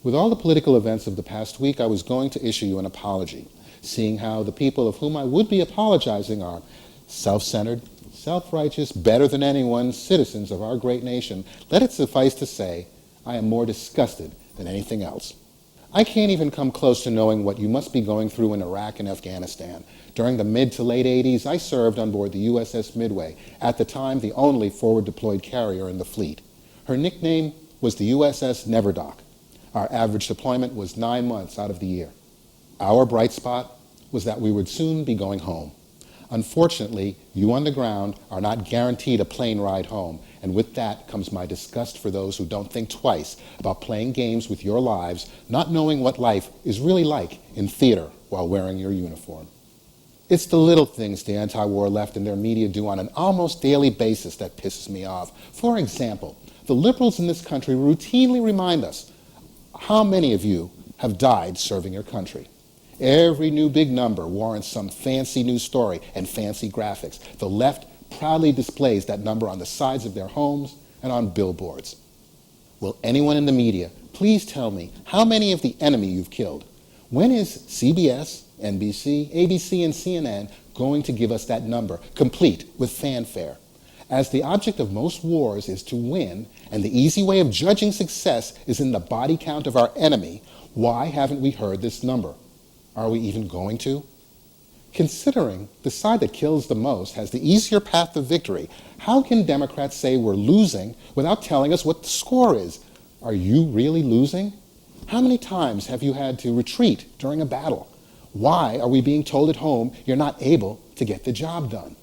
With all the political events of the past week, I was going to issue you an apology, seeing how the people of whom I would be apologizing are self-centered, self-righteous, better than anyone citizens of our great nation. Let it suffice to say, I am more disgusted than anything else. I can't even come close to knowing what you must be going through in Iraq and Afghanistan. During the mid to late 80s, I served on board the USS Midway, at the time the only forward-deployed carrier in the fleet. Her nickname was the USS Never Dock. Our average deployment was 9 months out of the year. Our bright spot was that we would soon be going home. Unfortunately, you on the ground are not guaranteed a plane ride home, and with that comes my disgust for those who don't think twice about playing games with your lives, not knowing what life is really like in theater while wearing your uniform. It's the little things the anti-war left and their media do on an almost daily basis that pisses me off. For example, the liberals in this country routinely remind us how many of you have died serving your country. Every new big number warrants some fancy news story and fancy graphics. The left proudly displays that number on the sides of their homes and on billboards. Will anyone in the media please tell me how many of the enemy you've killed? When is CBS, NBC, ABC, and CNN going to give us that number, complete with fanfare? As the object of most wars is to win, and the easy way of judging success is in the body count of our enemy, why haven't we heard this number? Are we even going to? Considering the side that kills the most has the easier path to victory, how can Democrats say we're losing without telling us what the score is? Are you really losing? How many times have you had to retreat during a battle? Why are we being told at home you're not able to get the job done?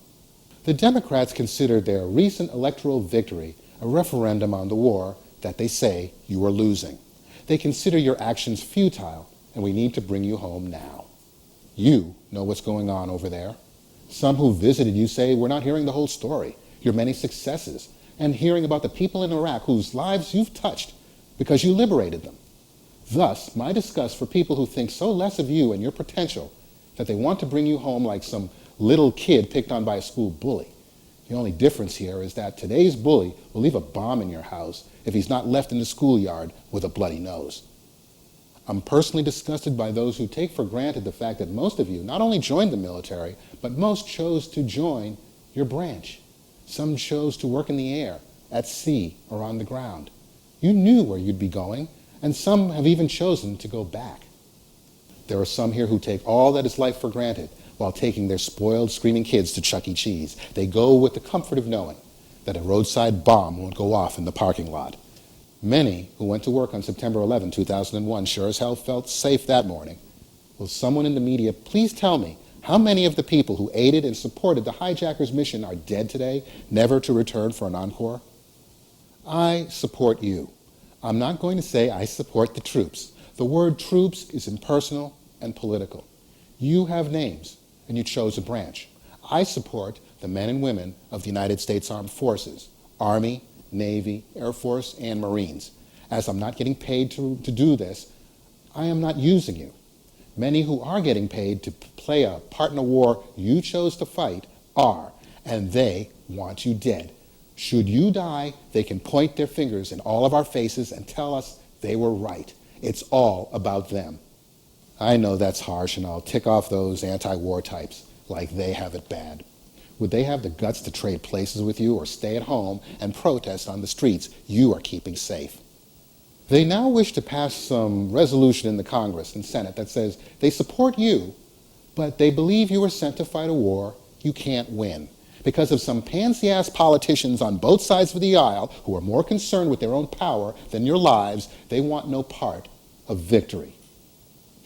The Democrats considered their recent electoral victory a referendum on the war that they say you are losing. They consider your actions futile, and we need to bring you home now. You know what's going on over there. Some who visited you say we're not hearing the whole story, your many successes, and hearing about the people in Iraq whose lives you've touched because you liberated them. Thus, my disgust for people who think so less of you and your potential that they want to bring you home like some little kid picked on by a school bully. The only difference here is that today's bully will leave a bomb in your house if he's not left in the schoolyard with a bloody nose. I'm personally disgusted by those who take for granted the fact that most of you not only joined the military, but most chose to join your branch. Some chose to work in the air, at sea, or on the ground. You knew where you'd be going, and some have even chosen to go back. There are some here who take all that is life for granted while taking their spoiled, screaming kids to Chuck E. Cheese. They go with the comfort of knowing that a roadside bomb won't go off in the parking lot. Many who went to work on September 11, 2001 sure as hell felt safe that morning. Will someone in the media please tell me how many of the people who aided and supported the hijackers' mission are dead today, never to return for an encore? I support you. I'm not going to say I support the troops. The word troops is impersonal and political. You have names, and you chose a branch. I support the men and women of the United States Armed Forces, Army, Navy, Air Force, and Marines. As I'm not getting paid to do this, I am not using you. Many who are getting paid to play a part in a war you chose to fight are, and they want you dead. Should you die, they can point their fingers in all of our faces and tell us they were right. It's all about them. I know that's harsh, and I'll tick off those anti-war types like they have it bad. Would they have the guts to trade places with you or stay at home and protest on the streets you are keeping safe? They now wish to pass some resolution in the Congress and Senate that says they support you, but they believe you were sent to fight a war you can't win. Because of some pansy-ass politicians on both sides of the aisle who are more concerned with their own power than your lives, they want no part of victory.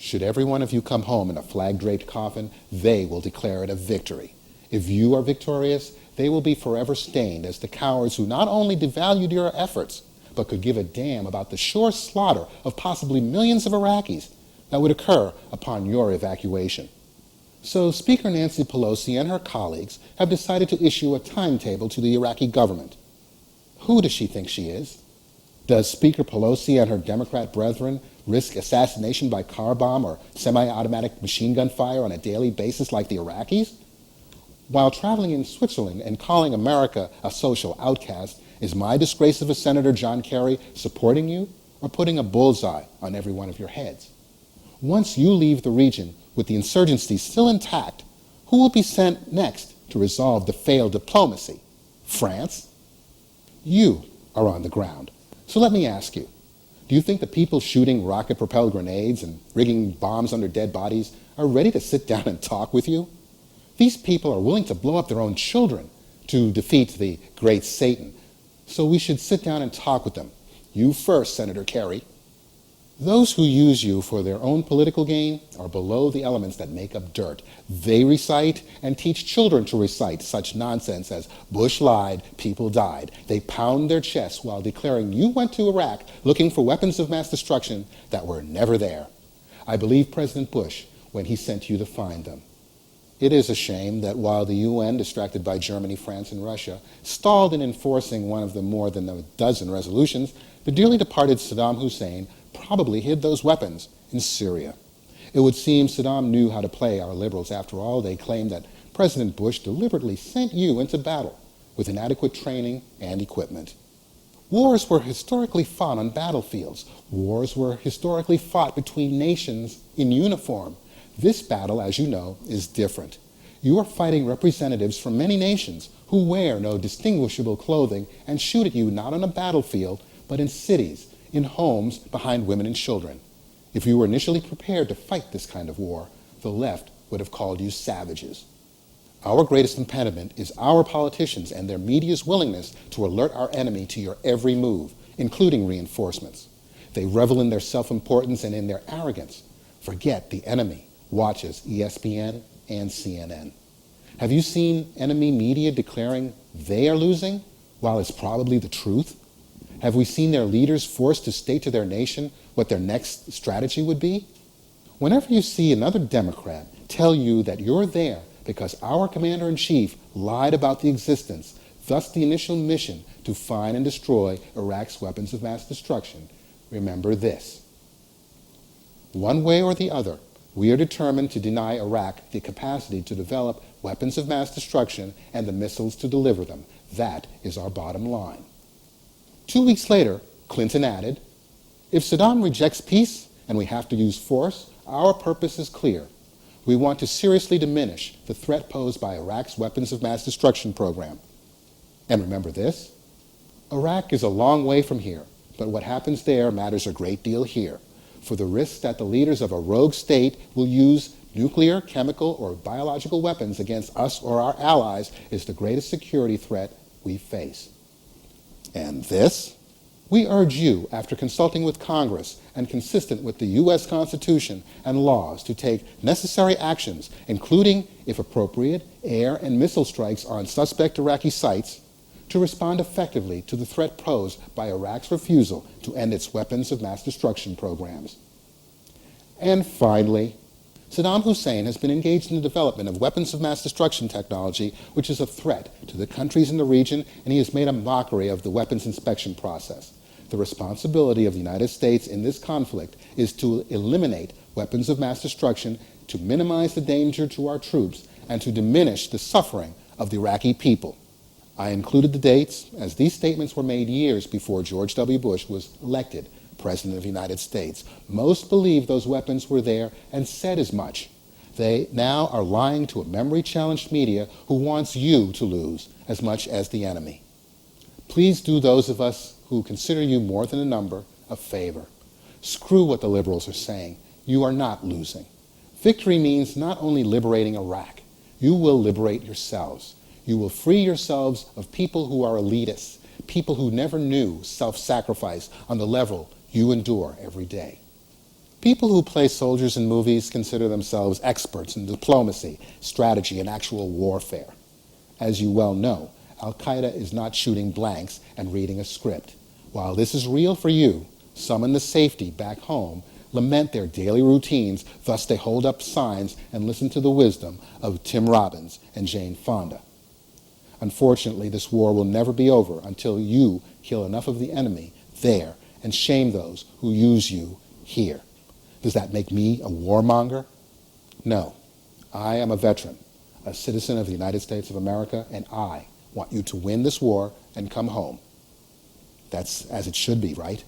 Should every one of you come home in a flag-draped coffin, they will declare it a victory. If you are victorious, they will be forever stained as the cowards who not only devalued your efforts, but could give a damn about the sure slaughter of possibly millions of Iraqis that would occur upon your evacuation. So Speaker Nancy Pelosi and her colleagues have decided to issue a timetable to the Iraqi government. Who does she think she is? Does Speaker Pelosi and her Democrat brethren risk assassination by car bomb or semi-automatic machine gun fire on a daily basis like the Iraqis? While traveling in Switzerland and calling America a social outcast, is my disgrace of a Senator John Kerry supporting you or putting a bullseye on every one of your heads? Once you leave the region with the insurgency still intact, who will be sent next to resolve the failed diplomacy? France? You are on the ground. So let me ask you, do you think the people shooting rocket-propelled grenades and rigging bombs under dead bodies are ready to sit down and talk with you? These people are willing to blow up their own children to defeat the great Satan. So we should sit down and talk with them. You first, Senator Kerry. Those who use you for their own political gain are below the elements that make up dirt. They recite and teach children to recite such nonsense as Bush lied, people died. They pound their chests while declaring you went to Iraq looking for weapons of mass destruction that were never there. I believe President Bush when he sent you to find them. It is a shame that while the UN, distracted by Germany, France, and Russia, stalled in enforcing one of the more than a dozen resolutions, the dearly departed Saddam Hussein probably hid those weapons in Syria. It would seem Saddam knew how to play our liberals. After all, they claim that President Bush deliberately sent you into battle with inadequate training and equipment. Wars were historically fought on battlefields. Wars were historically fought between nations in uniform. This battle, as you know, is different. You are fighting representatives from many nations who wear no distinguishable clothing and shoot at you not on a battlefield, but in cities, in homes behind women and children. If you were initially prepared to fight this kind of war, the left would have called you savages. Our greatest impediment is our politicians and their media's willingness to alert our enemy to your every move, including reinforcements. They revel in their self-importance and in their arrogance. Forget the enemy watches ESPN and CNN. Have you seen enemy media declaring they are losing, while it's probably the truth? Have we seen their leaders forced to state to their nation what their next strategy would be? Whenever you see another Democrat tell you that you're there because our commander-in-chief lied about the existence, thus the initial mission to find and destroy Iraq's weapons of mass destruction, remember this. One way or the other, we are determined to deny Iraq the capacity to develop weapons of mass destruction and the missiles to deliver them. That is our bottom line. 2 weeks later, Clinton added, if Saddam rejects peace and we have to use force, our purpose is clear. We want to seriously diminish the threat posed by Iraq's weapons of mass destruction program. And remember this, Iraq is a long way from here, but what happens there matters a great deal here. For the risk that the leaders of a rogue state will use nuclear, chemical, or biological weapons against us or our allies is the greatest security threat we face. And this, we urge you, after consulting with Congress and consistent with the U.S. Constitution and laws, to take necessary actions, including, if appropriate, air and missile strikes on suspect Iraqi sites, to respond effectively to the threat posed by Iraq's refusal to end its weapons of mass destruction programs. And finally, Saddam Hussein has been engaged in the development of weapons of mass destruction technology, which is a threat to the countries in the region, and he has made a mockery of the weapons inspection process. The responsibility of the United States in this conflict is to eliminate weapons of mass destruction, to minimize the danger to our troops, and to diminish the suffering of the Iraqi people. I included the dates, as these statements were made years before George W. Bush was elected President of the United States. Most believe those weapons were there and said as much. They now are lying to a memory-challenged media who wants you to lose as much as the enemy. Please do those of us who consider you more than a number a favor. Screw what the liberals are saying. You are not losing. Victory means not only liberating Iraq. You will liberate yourselves. You will free yourselves of people who are elitists, people who never knew self-sacrifice on the level you endure every day. People who play soldiers in movies consider themselves experts in diplomacy, strategy, and actual warfare. As you well know, Al-Qaeda is not shooting blanks and reading a script. While this is real for you, some in the safety back home lament their daily routines, thus they hold up signs and listen to the wisdom of Tim Robbins and Jane Fonda. Unfortunately, this war will never be over until you kill enough of the enemy there and shame those who use you here. Does that make me a warmonger? No. I am a veteran, a citizen of the United States of America, and I want you to win this war and come home. That's as it should be, right?